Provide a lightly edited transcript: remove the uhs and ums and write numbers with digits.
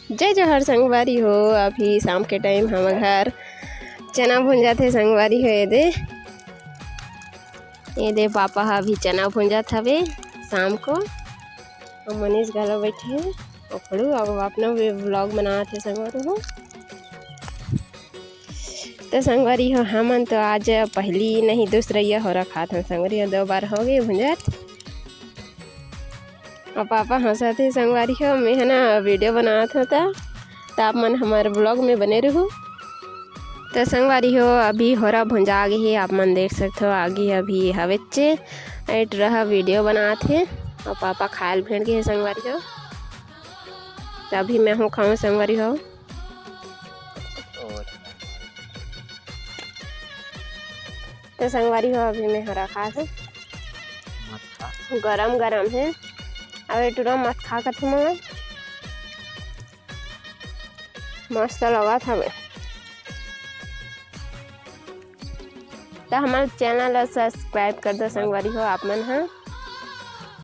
जय जोहर संगवारी हो। अभी शाम के टाइम हम घर चना भुंजात हे संगवारी हो। ये दे पापा हा अभी चना भुंजात हवे शाम को। और मनीष घलो बैठे हैं ओखड़ू अब अपना व्लॉग बनाते थे संगवारी हो। तो संगवारी हो हमन तो आज पहली नहीं दूसरा हो रखा था संगवारी हो 2 बार हो गए भुंजात। और पापा हंसत थे संगवारी हो। मैं है ना वीडियो बनात होता तो आप मन हमारे ब्लॉग में बने रहो। तो संगवारी हो अभी होरा भुंजा आगे ही आप मन देख सकते हो। आगे अभी हवेचे ऐट रहा वीडियो बनाते और पापा खायल भेड़ के संगवारी हो। तो अभी मैं हूँ खाऊँ संगवारी हो। तो संगवारी हो अभी मैं हरा खा थे गरम गरम है। अब टूरा मत खा कर थे मस्त लगा था। तो हमारे चैनल सब्सक्राइब कर दो संगवारी हो आप मन। हाँ